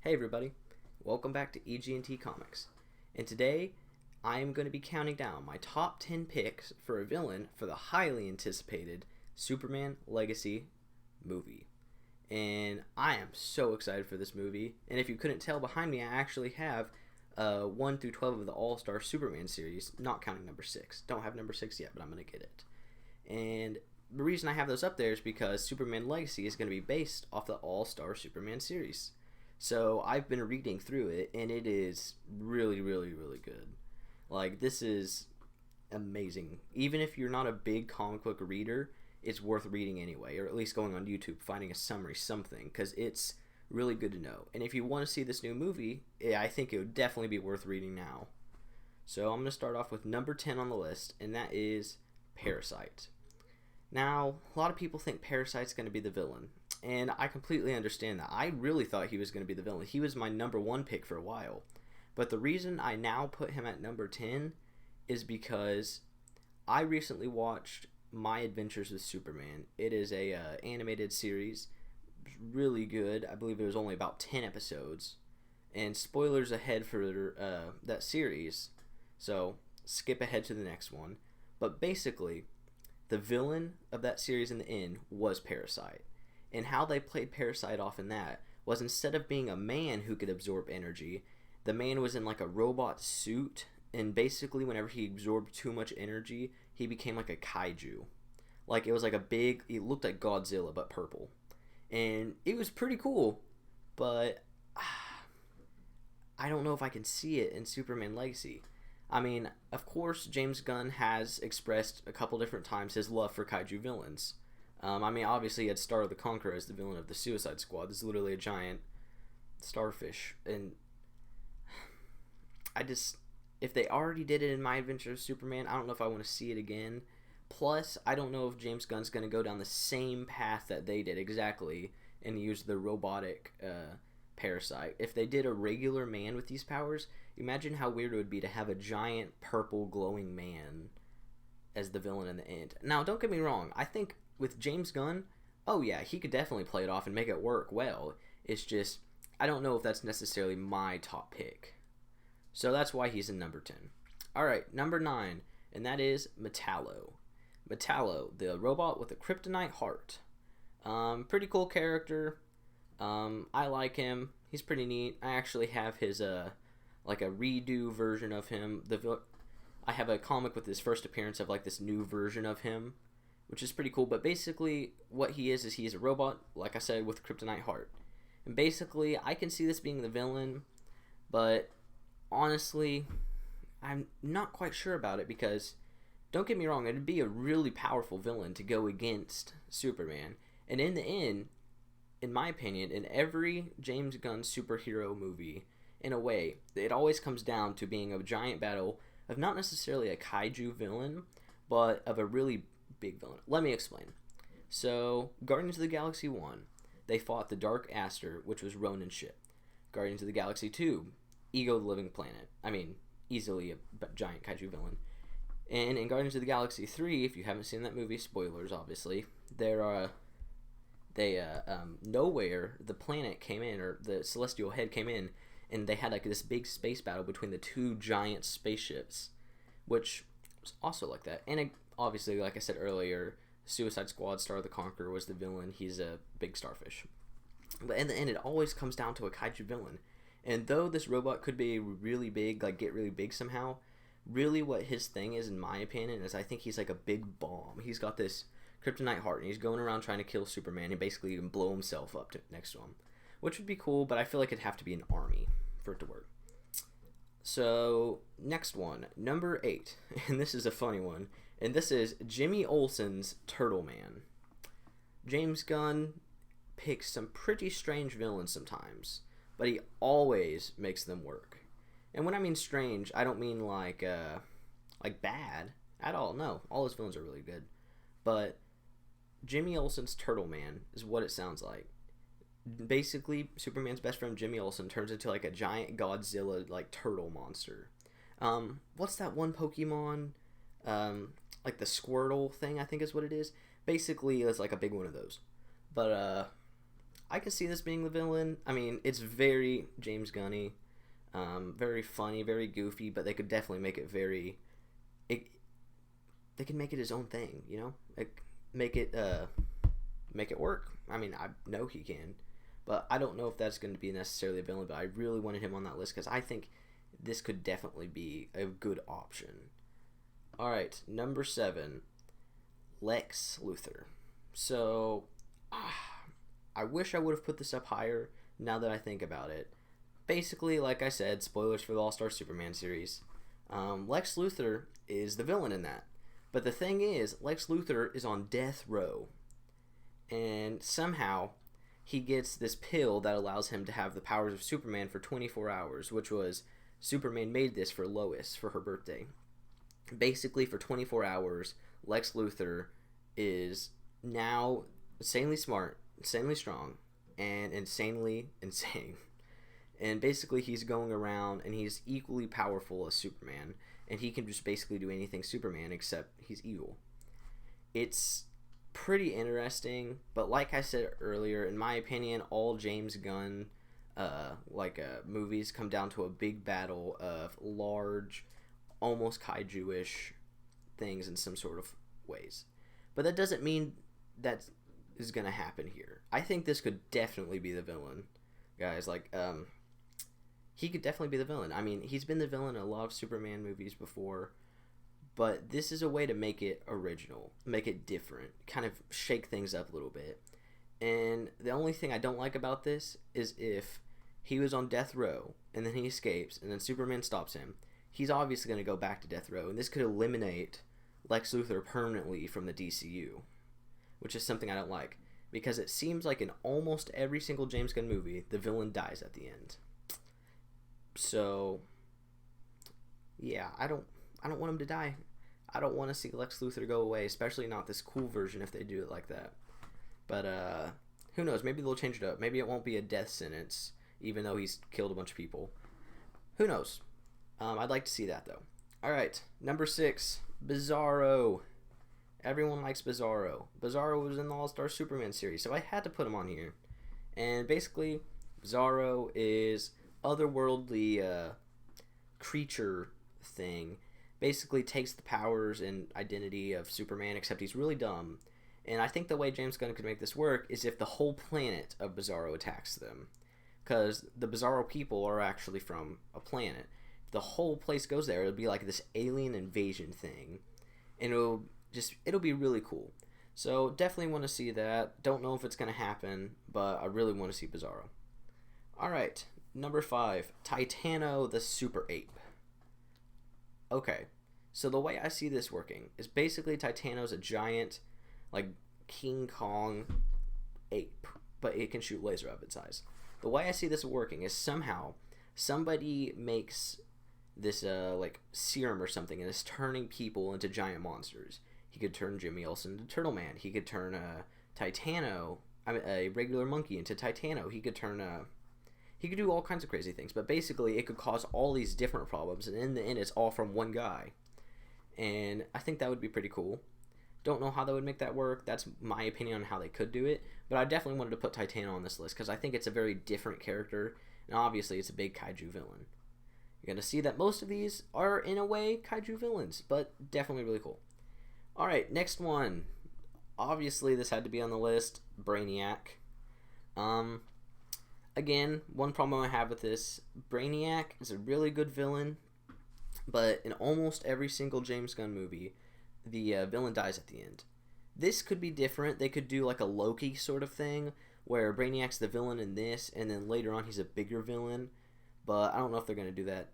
Hey everybody, welcome back to EG&T Comics. And today, I am going to be counting down my top 10 picks for a villain for the highly anticipated Superman Legacy movie. And I am so excited for this movie. And if you couldn't tell behind me, I actually have 1 through 12 of the All-Star Superman series, not counting number 6. Don't have number 6 yet, but I'm going to get it. And the reason I have those up there is because Superman Legacy is going to be based off the All-Star Superman series. So I've been reading through it, and it is really, really, really good. Like, this is amazing. Even if you're not a big comic book reader, it's worth reading anyway, or at least going on YouTube, finding a summary, something, because it's really good to know. And if you want to see this new movie, I think it would definitely be worth reading now. So I'm going to start off with number 10 on the list, and that is Parasite. Now, a lot of people think Parasite's going to be the villain. And I completely understand that. I really thought he was going to be the villain. He was my number 1 pick for a while. But the reason I now put him at number 10 is because I recently watched My Adventures with Superman. It is a animated series. It's really good. I believe it was only about 10 episodes. And spoilers ahead for that series. So skip ahead to the next one. But basically, the villain of that series in the end was Parasite. And how they played Parasite off in that was, instead of being a man who could absorb energy, the man was in like a robot suit, and basically whenever he absorbed too much energy, he became like a kaiju. Like, it was like a big, it looked like Godzilla but purple. And it was pretty cool, but I don't know if I can see it in Superman Legacy. I mean, of course, James Gunn has expressed a couple different times his love for kaiju villains. I mean, obviously he had Star the Conqueror as the villain of the Suicide Squad. This is literally a giant starfish. And if they already did it in My Adventures with Superman, I don't know if I want to see it again. Plus, I don't know if James Gunn's going to go down the same path that they did exactly and use the robotic Parasite. If they did a regular man with these powers, imagine how weird it would be to have a giant purple glowing man as the villain in the end. Now, don't get me wrong. I think with James Gunn, oh yeah, he could definitely play it off and make it work well. It's just, I don't know if that's necessarily my top pick. So that's why he's in number 10. Alright, number 9, and that is Metallo. Metallo, the robot with a kryptonite heart. Pretty cool character. I like him. He's pretty neat. I actually have his, like a redo version of him. I have a comic with his first appearance of like this new version of him, which is pretty cool. But basically what he is he is a robot, like I said, with kryptonite heart. And basically I can see this being the villain, but honestly I'm not quite sure about it, because don't get me wrong, it'd be a really powerful villain to go against Superman. And in the end, in my opinion, in every James Gunn superhero movie, in a way, it always comes down to being a giant battle of not necessarily a kaiju villain, but of a really big villain. Let me explain. So, Guardians of the Galaxy 1, they fought the Dark Aster, which was Ronan's ship. Guardians of the Galaxy 2, Ego the Living Planet. I mean, easily a giant kaiju villain. And in Guardians of the Galaxy 3, if you haven't seen that movie, spoilers obviously, nowhere the planet came in, or the celestial head came in, and they had like this big space battle between the two giant spaceships, which was also like that. And obviously, like I said earlier, Suicide Squad, Star the Conqueror was the villain. He's a big starfish. But in the end, it always comes down to a kaiju villain. And though this robot could be really big, like get really big somehow, really what his thing is, in my opinion, is I think he's like a big bomb. He's got this kryptonite heart, and he's going around trying to kill Superman and basically even blow himself up next to him. Which would be cool, but I feel like it'd have to be an army for it to work. So, next one, number 8. And this is a funny one. And this is Jimmy Olsen's Turtle Man. James Gunn picks some pretty strange villains sometimes, but he always makes them work. And when I mean strange, I don't mean like bad at all. No, all his villains are really good. But Jimmy Olsen's Turtle Man is what it sounds like. Basically, Superman's best friend Jimmy Olsen turns into like a giant Godzilla like turtle monster. What's that one Pokemon? Like the Squirtle thing, I think is what it is. Basically, it's like a big one of those. But I can see this being the villain. I mean, it's very James Gunny, very funny, very goofy, but they could definitely make it very. They can make it his own thing, you know, like make it work. I mean, I know he can, but I don't know if that's going to be necessarily a villain. But I really wanted him on that list because I think this could definitely be a good option. All right, number 7, Lex Luthor. So, I wish I would have put this up higher now that I think about it. Basically, like I said, spoilers for the All-Star Superman series. Lex Luthor is the villain in that. But the thing is, Lex Luthor is on death row. And somehow, he gets this pill that allows him to have the powers of Superman for 24 hours, which was, Superman made this for Lois for her birthday. Basically, for 24 hours, Lex Luthor is now insanely smart, insanely strong, and insanely insane. And basically, he's going around, and he's equally powerful as Superman, and he can just basically do anything Superman, except he's evil. It's pretty interesting, but like I said earlier, in my opinion, all James Gunn movies come down to a big battle of large, almost kaiju-ish things in some sort of ways. But that doesn't mean that is going to happen here. I think this could definitely be the villain, guys. He could definitely be the villain. I mean, he's been the villain in a lot of Superman movies before, but this is a way to make it original, make it different, kind of shake things up a little bit. And the only thing I don't like about this is if he was on death row, and then he escapes, and then Superman stops him, he's obviously going to go back to death row, and this could eliminate Lex Luthor permanently from the DCU, which is something I don't like, because it seems like in almost every single James Gunn movie, the villain dies at the end. So, yeah, I don't want him to die. I don't want to see Lex Luthor go away, especially not this cool version if they do it like that. But, who knows? Maybe they'll change it up. Maybe it won't be a death sentence, even though he's killed a bunch of people. Who knows? I'd like to see that, though. Alright, number 6, Bizarro. Everyone likes Bizarro. Bizarro was in the All-Star Superman series, so I had to put him on here. And basically, Bizarro is otherworldly creature thing. Basically takes the powers and identity of Superman, except he's really dumb. And I think the way James Gunn could make this work is if the whole planet of Bizarro attacks them. Because the Bizarro people are actually from a planet. If the whole place goes there, it'll be like this alien invasion thing. And it'll be really cool. So definitely want to see that. Don't know if it's going to happen, but I really want to see Bizarro. Alright, number 5, Titano the Super Ape. Okay, so the way I see this working is basically Titano's a giant, like, King Kong ape, but it can shoot laser up its eyes. The way I see this working is somehow somebody makes this, serum or something, and is turning people into giant monsters. He could turn Jimmy Olsen into Turtle Man. He could turn a regular monkey into Titano. He could turn he could do all kinds of crazy things, but basically it could cause all these different problems, and in the end it's all from one guy. And I think that would be pretty cool. Don't know how they would make that work. That's my opinion on how they could do it, but I definitely wanted to put Titano on this list because I think it's a very different character, and obviously it's a big kaiju villain. You're going to see that most of these are, in a way, kaiju villains, but definitely really cool. Alright, next one. Obviously this had to be on the list, Brainiac. Again, one problem I have with this, Brainiac is a really good villain, but in almost every single James Gunn movie, the villain dies at the end. This could be different. They could do like a Loki sort of thing, where Brainiac's the villain in this, and then later on he's a bigger villain, but I don't know if they're going to do that.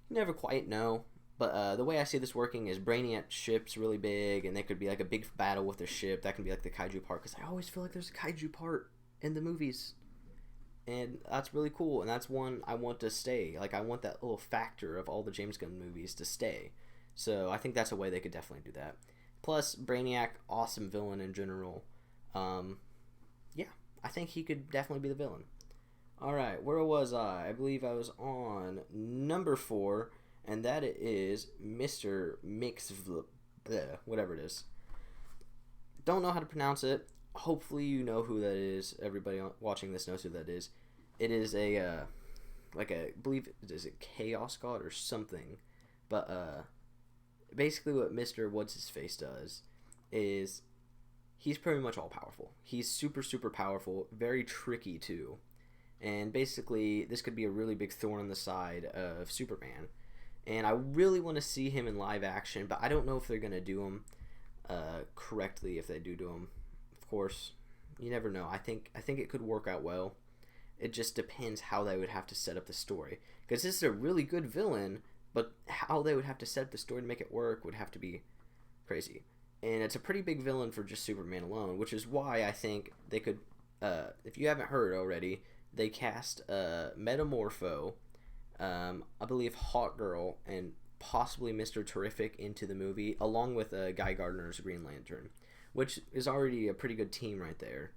You never quite know, but the way I see this working is Brainiac's ship's really big, and there could be like a big battle with the ship. That can be like the kaiju part, because I always feel like there's a kaiju part in the movies. And that's really cool, and that's one I want to stay. Like, I want that little factor of all the James Gunn movies to stay. So I think that's a way they could definitely do that. Plus, Brainiac, awesome villain in general. Yeah, I think he could definitely be the villain. Alright, where was I? I believe I was on number 4, and that is Mr. Mixvl... whatever it is. Don't know how to pronounce it. hopefully you know who that is. Everybody watching this knows who that is. It is a like a, I believe, is it Chaos God or something? But basically what Mr. What's his face does is he's pretty much all powerful. He's super super powerful, very tricky too. And basically this could be a really big thorn in the side of Superman. And I really want to see him in live action, but I don't know if they're going to do him correctly. If they do him, of course, you never know. I think it could work out well. It just depends how they would have to set up the story, because this is a really good villain, but how they would have to set up the story to make it work would have to be crazy. And it's a pretty big villain for just Superman alone, which is why I think they could, if you haven't heard already, they cast Metamorpho, I believe Hawk Girl, and possibly Mr. Terrific into the movie, along with Guy Gardner's Green Lantern, which is already a pretty good team right there.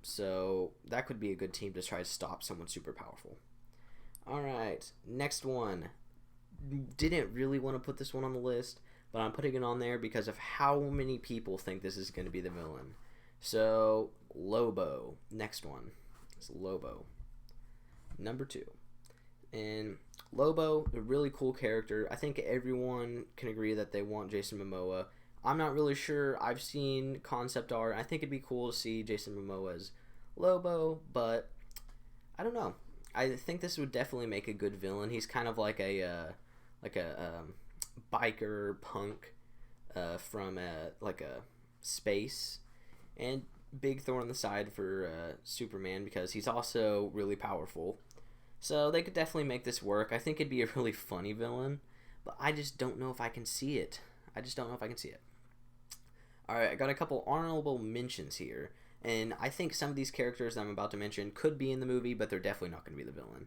So that could be a good team to try to stop someone super powerful. Alright, next one. Didn't really want to put this one on the list, but I'm putting it on there because of how many people think this is going to be the villain. So, Lobo. Next one. It's Lobo. Number 2. And Lobo, a really cool character. I think everyone can agree that they want Jason Momoa. I'm not really sure. I've seen concept art. I think it'd be cool to see Jason Momoa as Lobo, but I don't know. I think this would definitely make a good villain. He's kind of like a biker punk from like a space, and big thorn in the side for Superman because he's also really powerful. So they could definitely make this work. I think it'd be a really funny villain, but I just don't know if I can see it. Alright, I got a couple honorable mentions here, and I think some of these characters that I'm about to mention could be in the movie, but they're definitely not going to be the villain.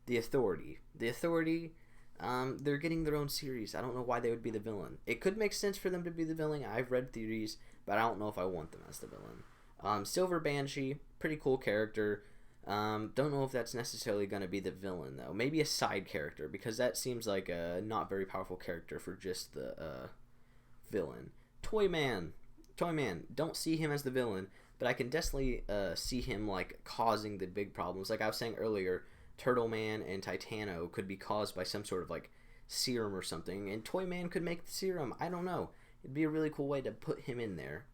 The Authority. They're getting their own series. I don't know why they would be the villain. It could make sense for them to be the villain. I've read theories, but I don't know if I want them as the villain. Silver Banshee, pretty cool character. Don't know if that's necessarily going to be the villain, though. Maybe a side character, because that seems like a not very powerful character for just the villain. Toyman, don't see him as the villain, but I can definitely see him like causing the big problems. Like I was saying earlier, Turtle Man and Titano could be caused by some sort of like serum or something, and Toyman could make the serum. I don't know. It'd be a really cool way to put him in there.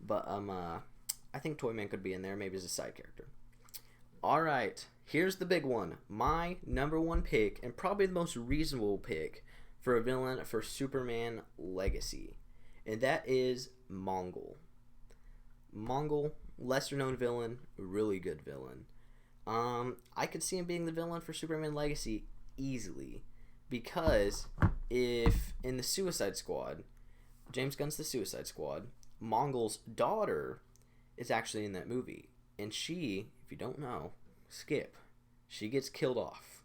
But I think Toyman could be in there, maybe as a side character. Alright, here's the big one. My number 1 pick, and probably the most reasonable pick for a villain for Superman Legacy. And that is Mongol. Mongol, lesser known villain, really good villain. I could see him being the villain for Superman Legacy easily, because if in the Suicide Squad, James Gunn's The Suicide Squad, Mongol's daughter is actually in that movie, and she, if you don't know, skip, she gets killed off.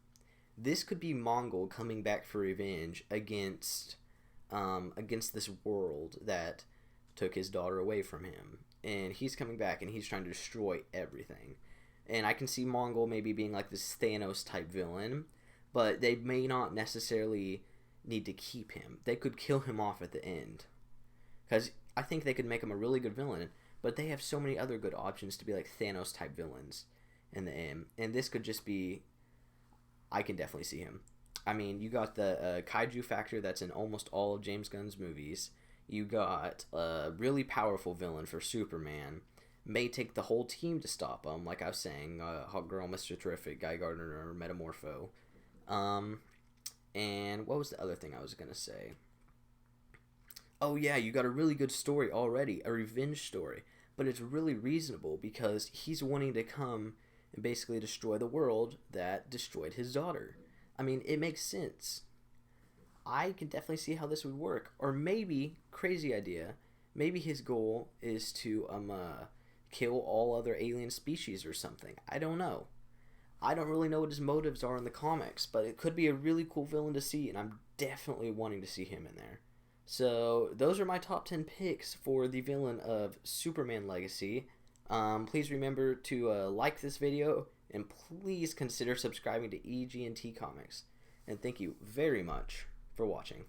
This could be Mongol coming back for revenge against this world that took his daughter away from him, and he's coming back and he's trying to destroy everything. And I can see Mongol maybe being like this Thanos type villain, but they may not necessarily need to keep him. They could kill him off at the end, because I think they could make him a really good villain, but they have so many other good options to be like Thanos type villains in the end. And this could just be, I can definitely see him. I mean, you got the kaiju factor that's in almost all of James Gunn's movies. You got a really powerful villain for Superman. May take the whole team to stop him, like I was saying. Hawk Girl, Mr. Terrific, Guy Gardner, Metamorpho. And what was the other thing I was going to say? Oh yeah, you got a really good story already, a revenge story. But it's really reasonable because he's wanting to come and basically destroy the world that destroyed his daughter. I mean, it makes sense. I can definitely see how this would work. Or maybe, crazy idea, maybe his goal is to kill all other alien species or something. I don't know. I don't really know what his motives are in the comics, but it could be a really cool villain to see, and I'm definitely wanting to see him in there. So those are my top 10 picks for the villain of Superman Legacy. Please remember to like this video, and please consider subscribing to EG&T Comics. And thank you very much for watching.